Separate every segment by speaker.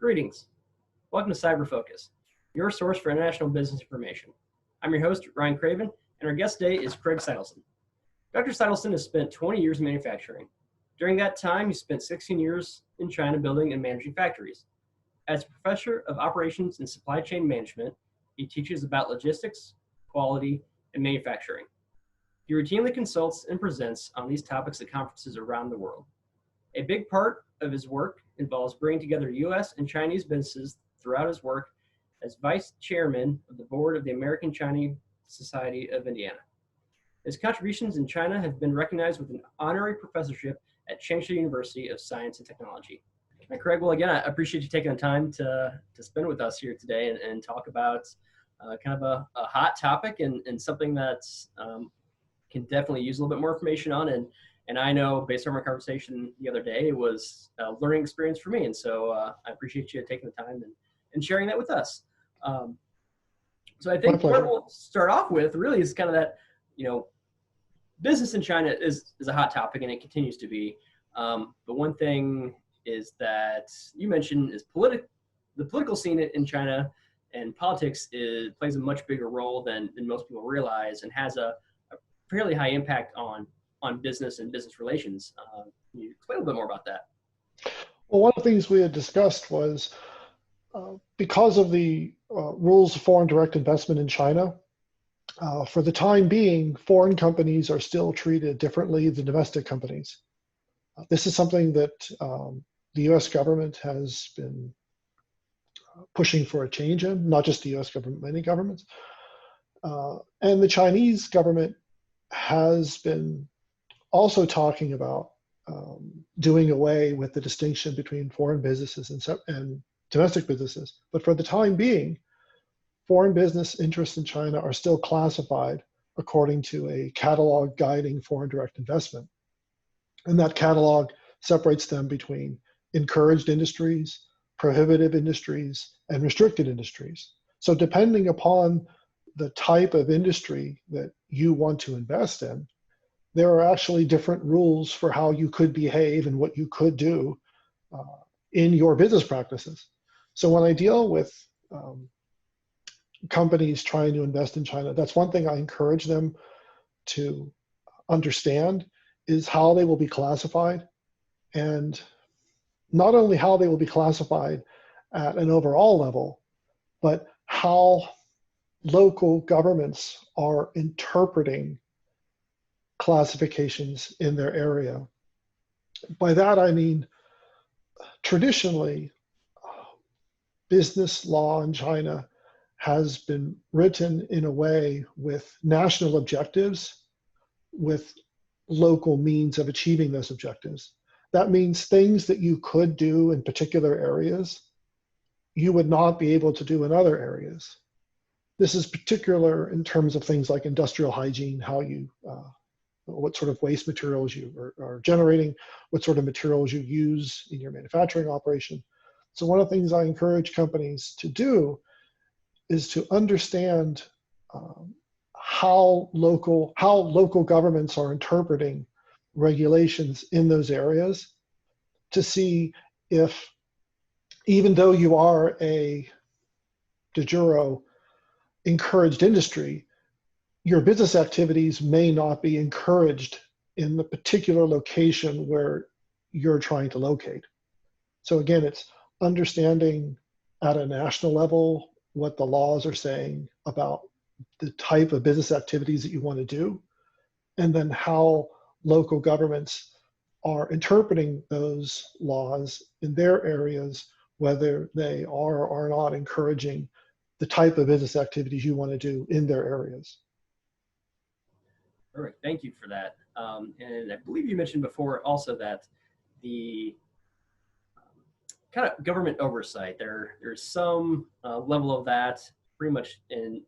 Speaker 1: Greetings. Welcome to Cyber Focus, your source for international business information. I'm your host, Ryan Craven, and our guest today is Craig Seidelson. Dr. Seidelson has spent 20 years in manufacturing. During that time, he spent 16 years in China building and managing factories. As professor of operations and supply chain management, he teaches about logistics, quality, and manufacturing. He routinely consults and presents on these topics at conferences around the world. A big part of his work involves bringing together U.S. and Chinese businesses throughout his work as vice chairman of the board of the American Chinese Society of Indiana. His contributions in China have been recognized with an honorary professorship at Changsha University of Science and Technology. Hi, Craig. Well, again, I appreciate you taking the time to spend with us here today and talk about kind of a hot topic and something that's can definitely use a little bit more information on. And I know based on our conversation the other day, it was a learning experience for me. And so I appreciate you taking the time and sharing that with us. So I think what we'll start off with really is kind of that, business in China is a hot topic and it continues to be. But one thing is that you mentioned is the political scene in China and politics plays a much bigger role than most people realize and has a fairly high impact on business and business relations. Can you explain a little bit more about that?
Speaker 2: Well, one of the things we had discussed was because of the rules of foreign direct investment in China, for the time being, foreign companies are still treated differently than domestic companies. This is something that the US government has been pushing for a change in, not just the US government, many governments. And the Chinese government has been also talking about doing away with the distinction between foreign businesses and domestic businesses. But for the time being, foreign business interests in China are still classified according to a catalog guiding foreign direct investment. And that catalog separates them between encouraged industries, prohibitive industries, and restricted industries. So depending upon the type of industry that you want to invest in, there are actually different rules for how you could behave and what you could do in your business practices. So when I deal with companies trying to invest in China, that's one thing I encourage them to understand is how they will be classified, and not only how they will be classified at an overall level, but how local governments are interpreting classifications in their area. By that I mean, traditionally, business law in China has been written in a way with national objectives, with local means of achieving those objectives. That means things that you could do in particular areas, you would not be able to do in other areas. This is particular in terms of things like industrial hygiene, how you, what sort of waste materials you are generating, what sort of materials you use in your manufacturing operation. So one of the things I encourage companies to do is to understand how local governments are interpreting regulations in those areas, to see if, even though you are a de jure encouraged industry, your business activities may not be encouraged in the particular location where you're trying to locate. So again, it's understanding at a national level what the laws are saying about the type of business activities that you want to do, and then how local governments are interpreting those laws in their areas, whether they are or are not encouraging the type of business activities you want to do in their areas.
Speaker 1: All right, thank you for that. And I believe you mentioned before also that the kind of government oversight, there's some level of that pretty much in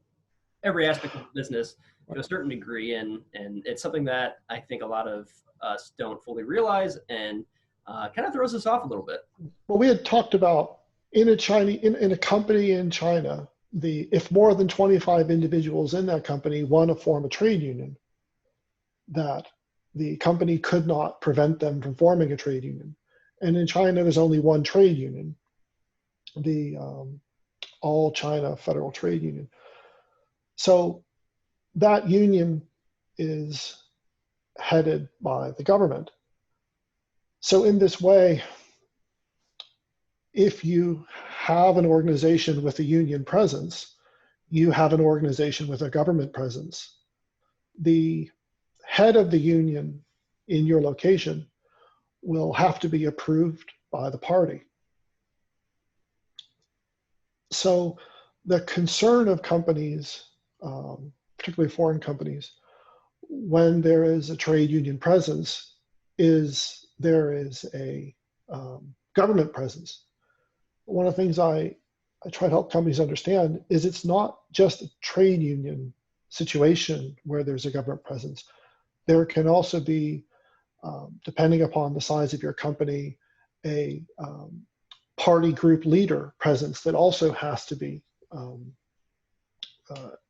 Speaker 1: every aspect of business to a certain degree, and it's something that I think a lot of us don't fully realize and kind of throws us off a little bit.
Speaker 2: Well, we had talked about in a company in China, if more than 25 individuals in that company want to form a trade union, that the company could not prevent them from forming a trade union. And in China, there's only one trade union. the All China Federal Trade Union. So that union is headed by the government. So in this way, if you have an organization with a union presence, you have an organization with a government presence. The head of the union in your location will have to be approved by the party. So the concern of companies, particularly foreign companies, when there is a trade union presence, is there is a government presence. One of the things I try to help companies understand is it's not just a trade union situation where there's a government presence. There can also be, depending upon the size of your company, a party group leader presence that also has to be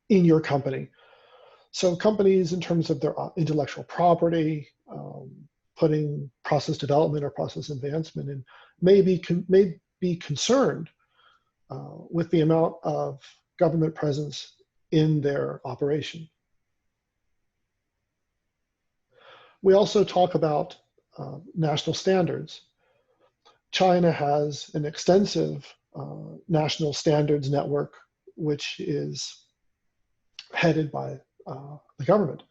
Speaker 2: in your company. So companies, in terms of their intellectual property, putting process development or process advancement in, may be concerned with the amount of government presence in their operation. We also talk about national standards. China has an extensive national standards network, which is headed by the government.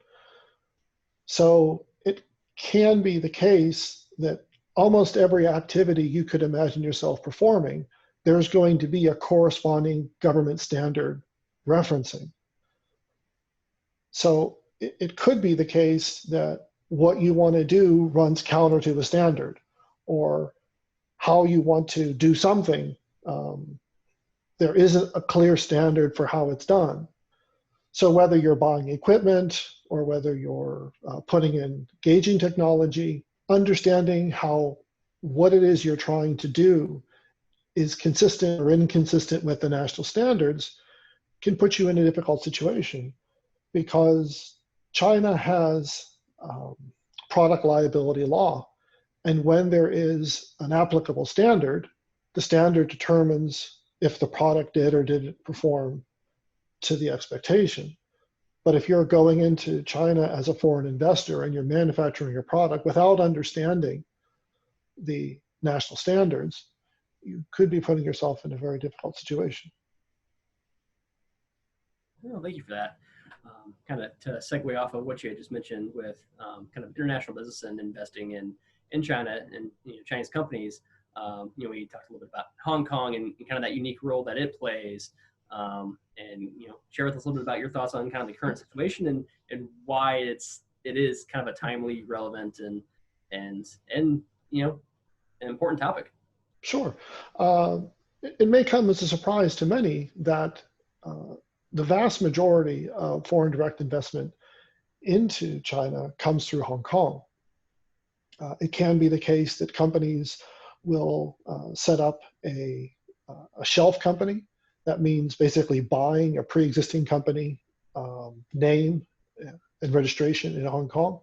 Speaker 2: So it can be the case that almost every activity you could imagine yourself performing, there's going to be a corresponding government standard referencing. So it could be the case that what you want to do runs counter to the standard, or how you want to do something, there isn't a clear standard for how it's done. So whether you're buying equipment or whether you're putting in gauging technology, understanding how what it is you're trying to do is consistent or inconsistent with the national standards can put you in a difficult situation, because China has product liability law. And when there is an applicable standard, the standard determines if the product did or didn't perform to the expectation. But if you're going into China as a foreign investor and you're manufacturing your product without understanding the national standards, you could be putting yourself in a very difficult situation.
Speaker 1: Well, thank you for that. Kind of to segue off of what you had just mentioned with kind of international business and investing in China and Chinese companies, we talked a little bit about Hong Kong and kind of that unique role that it plays, and share with us a little bit about your thoughts on kind of the current situation and why it is kind of a timely, relevant, and an important topic.
Speaker 2: Sure. It may come as a surprise to many that the vast majority of foreign direct investment into China comes through Hong Kong. It can be the case that companies will set up a shelf company. That means basically buying a pre-existing company name and registration in Hong Kong,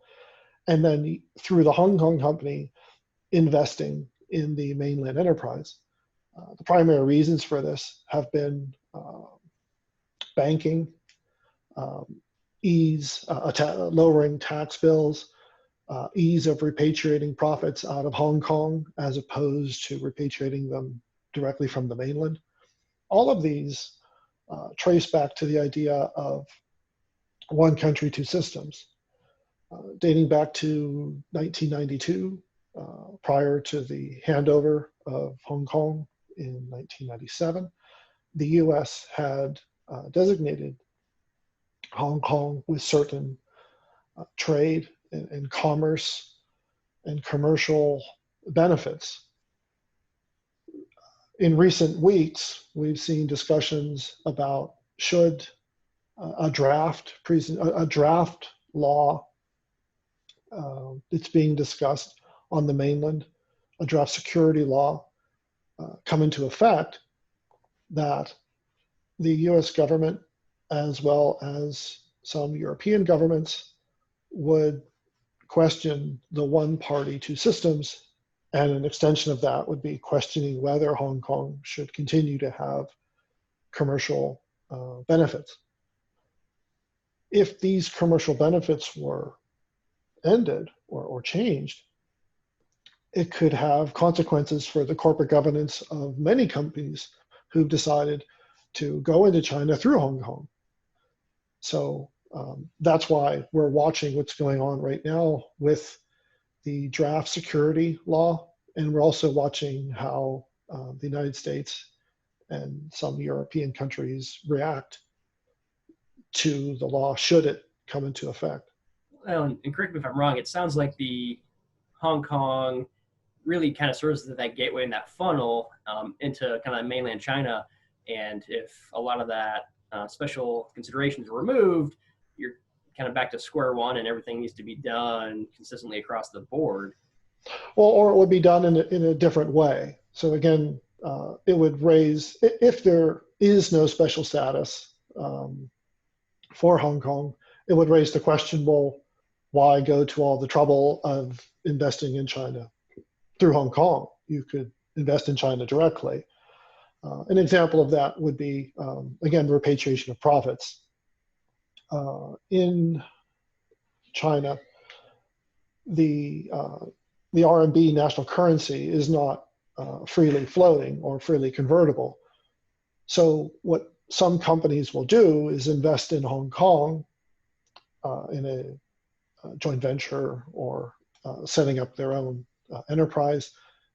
Speaker 2: and then through the Hong Kong company investing in the mainland enterprise. The primary reasons for this have been banking, ease, lowering tax bills, ease of repatriating profits out of Hong Kong as opposed to repatriating them directly from the mainland. All of these trace back to the idea of one country, two systems. Dating back to 1992, prior to the handover of Hong Kong in 1997, the US had designated Hong Kong with certain trade and commerce and commercial benefits. In recent weeks, we've seen discussions about should a draft law that's being discussed on the mainland, a draft security law, come into effect, that the US government, as well as some European governments, would question the one party, two systems And an extension of that would be questioning whether Hong Kong should continue to have commercial benefits. If these commercial benefits were ended or changed, it could have consequences for the corporate governance of many companies who've decided to go into China through Hong Kong. So that's why we're watching what's going on right now with the draft security law. And we're also watching how the United States and some European countries react to the law should it come into effect.
Speaker 1: Well, and correct me if I'm wrong, it sounds like the Hong Kong really kind of serves as that gateway and that funnel into kind of mainland China. And if a lot of that special considerations are removed, you're kind of back to square one and everything needs to be done consistently across the board.
Speaker 2: Well, or it would be done in a different way. So again, it would raise, if there is no special status for Hong Kong, it would raise the question, well, why go to all the trouble of investing in China through Hong Kong? You could invest in China directly. An example of that would be, again, repatriation of profits. In China, the RMB national currency is not freely floating or freely convertible. So what some companies will do is invest in Hong Kong in a joint venture or setting up their own enterprise.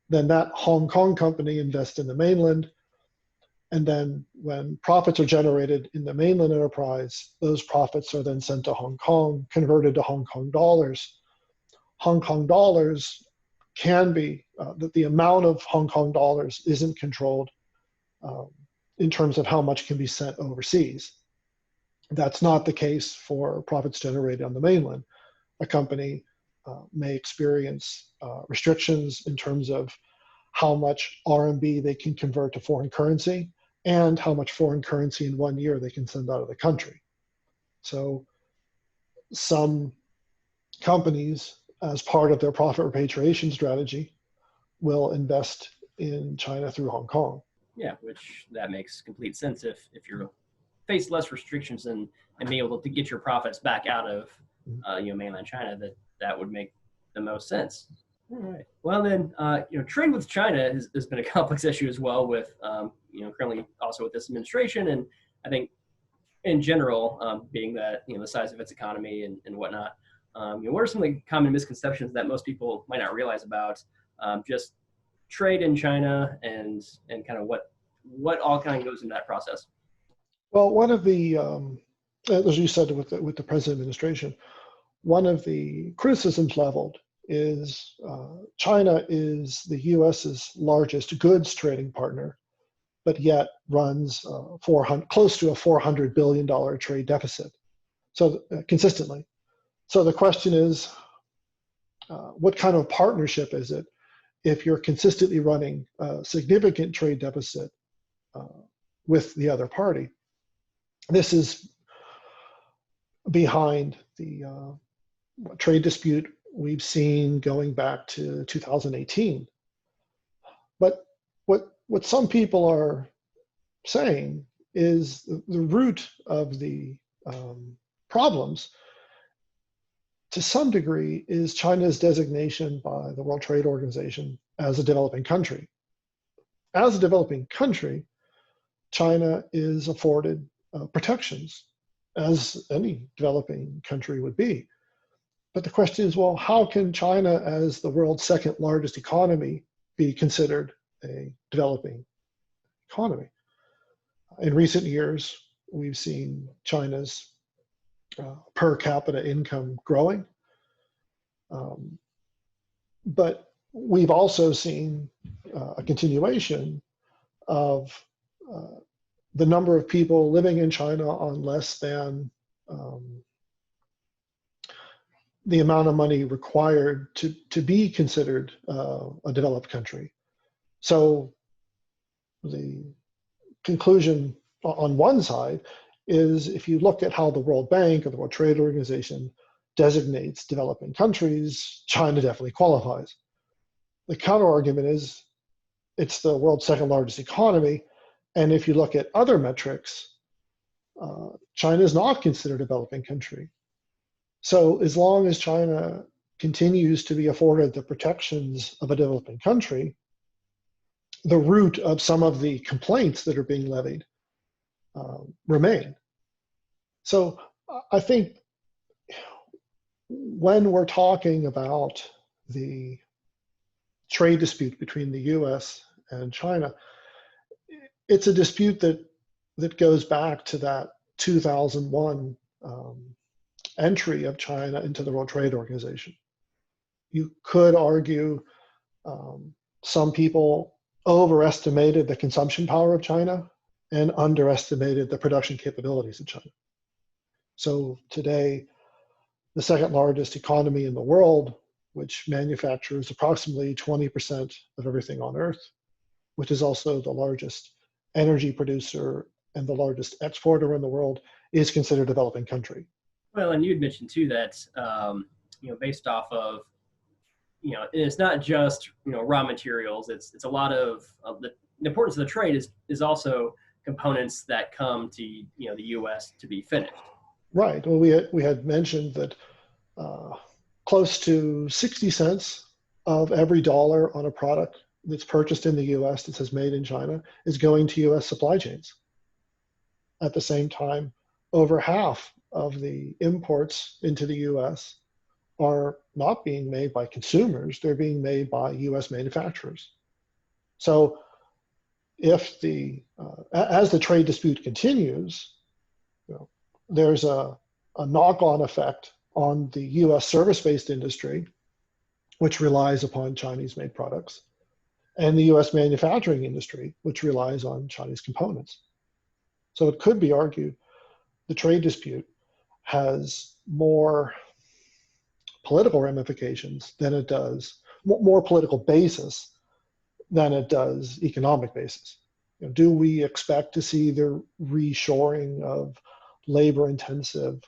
Speaker 2: Then that Hong Kong company invests in the mainland. And then when profits are generated in the mainland enterprise, those profits are then sent to Hong Kong, converted to Hong Kong dollars. Hong Kong dollars can be, that the amount of Hong Kong dollars isn't controlled in terms of how much can be sent overseas. That's not the case for profits generated on the mainland. A company may experience restrictions in terms of how much RMB they can convert to foreign currency and how much foreign currency in 1 year they can send out of the country. So some companies, as part of their profit repatriation strategy, will invest in China through Hong Kong.
Speaker 1: Yeah, which that makes complete sense if you're face less restrictions and be able to get your profits back out of mainland China, that would make the most sense. All right. Well then, trade with China has been a complex issue as well with currently also with this administration, and I think in general being that the size of its economy and whatnot. What are some of the common misconceptions that most people might not realize about just trade in China and kind of what all kind of goes into that process?
Speaker 2: Well, one of the, as you said with the present administration, one of the criticisms leveled is China is the US's largest goods trading partner, but yet runs close to a $400 billion trade deficit. So consistently. So the question is, what kind of partnership is it if you're consistently running a significant trade deficit with the other party? This is behind the trade dispute we've seen going back to 2018. But what some people are saying is the root of the problems to some degree is China's designation by the World Trade Organization as a developing country. As a developing country, China is afforded protections, as any developing country would be. But the question is, well, how can China, as the world's second largest economy, be considered a developing economy? In recent years, we've seen China's per capita income growing. But we've also seen a continuation of the number of people living in China on less than the amount of money required to be considered a developed country. So the conclusion on one side is if you look at how the World Bank or the World Trade Organization designates developing countries, China definitely qualifies. The counter argument is it's the world's second largest economy. And if you look at other metrics, China is not considered a developing country. So as long as China continues to be afforded the protections of a developing country, the root of some of the complaints that are being levied remain. So I think when we're talking about the trade dispute between the US and China, it's a dispute that goes back to that 2001 entry of China into the World Trade Organization. You could argue some people overestimated the consumption power of China and underestimated the production capabilities of China. So today, the second largest economy in the world, which manufactures approximately 20% of everything on Earth, which is also the largest energy producer and the largest exporter in the world, is considered a developing country.
Speaker 1: Well, and you'd mentioned too that, based off of, and it's not just, raw materials, it's a lot of the importance of the trade is also components that come to, the US to be finished.
Speaker 2: Right. Well, we had mentioned that close to 60 cents of every dollar on a product that's purchased in the US that says made in China is going to US supply chains. At the same time, over half of the imports into the US are not being made by consumers, they're being made by US manufacturers. So if as the trade dispute continues, there's a knock-on effect on the US service-based industry, which relies upon Chinese-made products, and the US manufacturing industry, which relies on Chinese components. So it could be argued the trade dispute has more political ramifications than it does, more political basis than it does economic basis. Do we expect to see the reshoring of labor-intensive,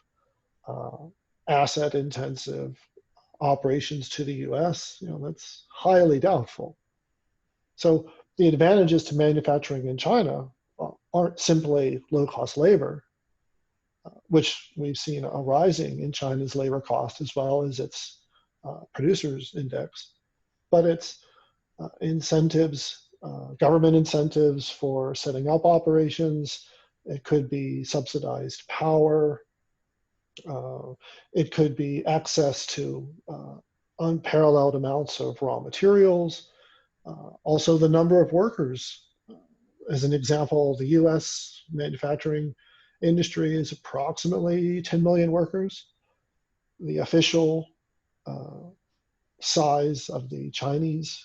Speaker 2: asset-intensive operations to the US? That's highly doubtful. So the advantages to manufacturing in China aren't simply low-cost labor, which we've seen a rising in China's labor cost as well as its producers index, but it's incentives, government incentives for setting up operations. It could be subsidized power. It could be access to unparalleled amounts of raw materials. Also the number of workers. As an example, the US manufacturing industry is approximately 10 million workers. The official size of the Chinese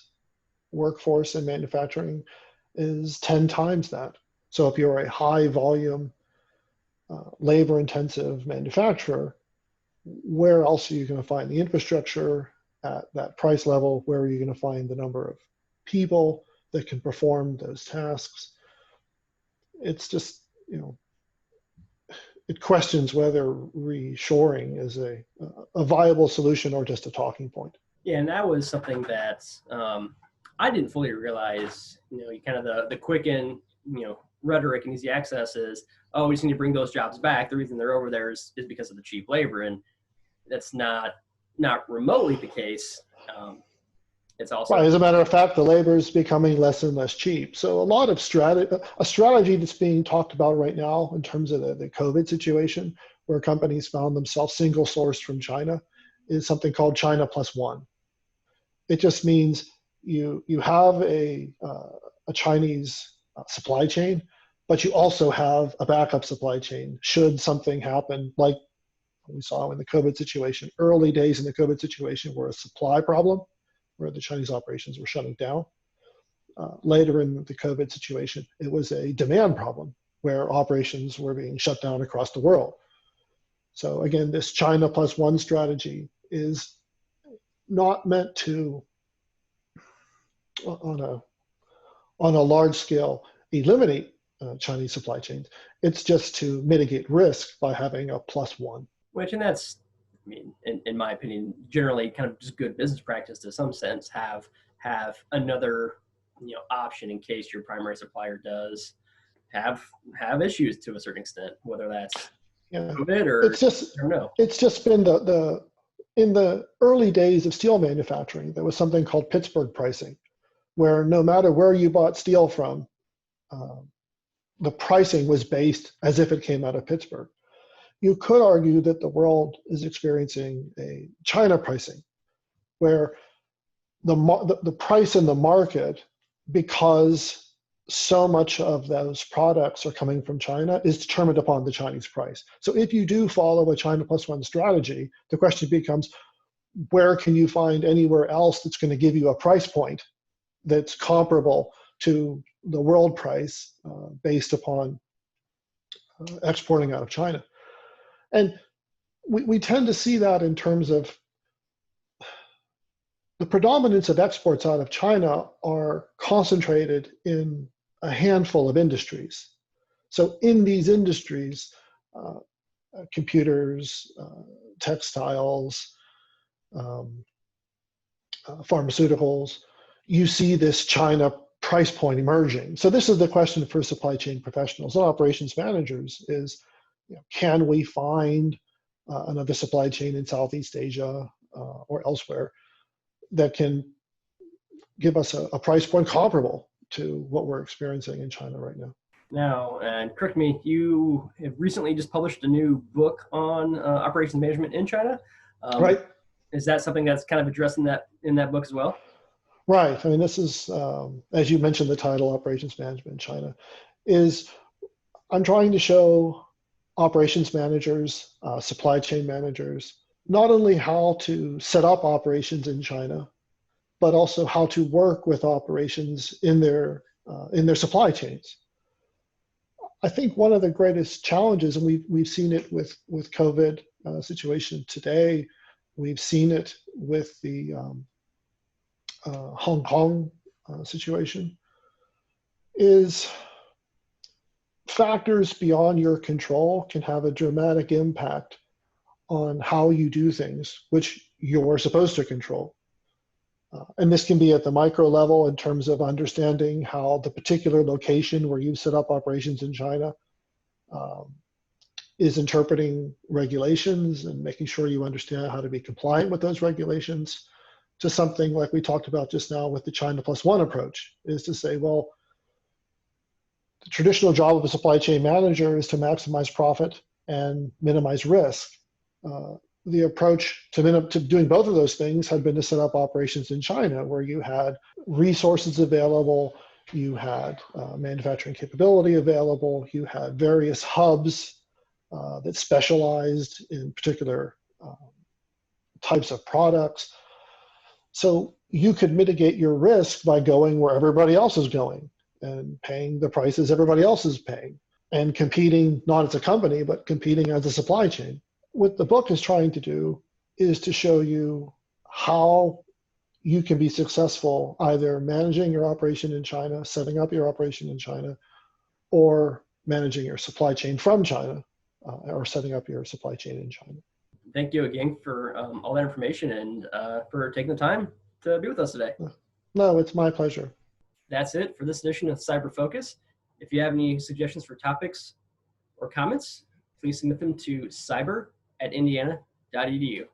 Speaker 2: workforce in manufacturing is 10 times that. So if you're a high volume, labor intensive manufacturer, where else are you going to find the infrastructure at that price level? Where are you going to find the number of people that can perform those tasks? It's just, it questions whether reshoring is a viable solution or just a talking point.
Speaker 1: Yeah, and that was something that I didn't fully realize, kind of the quick and, rhetoric and easy access is, oh, we just need to bring those jobs back. The reason they're over there is because of the cheap labor. And that's not remotely the case. It's also
Speaker 2: right. As a matter of fact, the labor is becoming less and less cheap. So a lot of strategy that's being talked about right now in terms of the COVID situation, where companies found themselves single sourced from China, is something called China plus one. It just means you have a Chinese supply chain, but you also have a backup supply chain should something happen, like we saw in the COVID situation. Early days in the COVID situation were a supply problem, where the Chinese operations were shutting down. Later in the COVID situation, it was a demand problem, where operations were being shut down across the world. So again, this China plus one strategy is not meant to, on a large scale, eliminate Chinese supply chains. It's just to mitigate risk by having a plus one.
Speaker 1: And that's, in my opinion, generally kind of just good business practice to some sense, have have another, option in case your primary supplier does have issues to a certain extent, whether that's COVID or
Speaker 2: it's just
Speaker 1: I don't know.
Speaker 2: it's just been in the early days of steel manufacturing, there was something called Pittsburgh pricing, where no matter where you bought steel from, the pricing was based as if it came out of Pittsburgh. You could argue that the world is experiencing a China pricing, where the price in the market, because so much of those products are coming from China, is determined upon the Chinese price. So if you do follow a China plus one strategy, the question becomes, where can you find anywhere else that's going to give you a price point that's comparable to the world price based upon exporting out of China? And we tend to see that in terms of the predominance of exports out of China are concentrated in a handful of industries. So in these industries, computers, textiles, pharmaceuticals, you see this China price point emerging. So this is the question for supply chain professionals and operations managers is, can we find another supply chain in Southeast Asia or elsewhere that can give us a price point comparable to what we're experiencing in China right now?
Speaker 1: Now, and correct me, you have recently just published a new book on operations management in China.
Speaker 2: Right.
Speaker 1: Is that something that's kind of addressed in that book as well?
Speaker 2: Right. I mean, this is, as you mentioned, the title, Operations Management in China, is I'm trying to show operations managers, supply chain managers, not only how to set up operations in China, but also how to work with operations in their supply chains. I think one of the greatest challenges, and we've seen it with COVID situation today, we've seen it with the Hong Kong situation, is factors beyond your control can have a dramatic impact on how you do things, which you're supposed to control. And this can be at the micro level in terms of understanding how the particular location where you set up operations in China is interpreting regulations and making sure you understand how to be compliant with those regulations, to something like we talked about just now with the China plus one approach, is to say, well, the traditional job of a supply chain manager is to maximize profit and minimize risk. The approach to doing both of those things had been to set up operations in China, where you had resources available, you had manufacturing capability available, you had various hubs that specialized in particular types of products. So you could mitigate your risk by going where everybody else is going and paying the prices everybody else is paying, and competing not as a company, but competing as a supply chain. What the book is trying to do is to show you how you can be successful either managing your operation in China, setting up your operation in China, or managing your supply chain from China, or setting up your supply chain in China.
Speaker 1: Thank you again for all that information and for taking the time to be with us today.
Speaker 2: No, it's my pleasure.
Speaker 1: That's it for this edition of Cyber Focus. If you have any suggestions for topics or comments, please submit them to cyber@indiana.edu.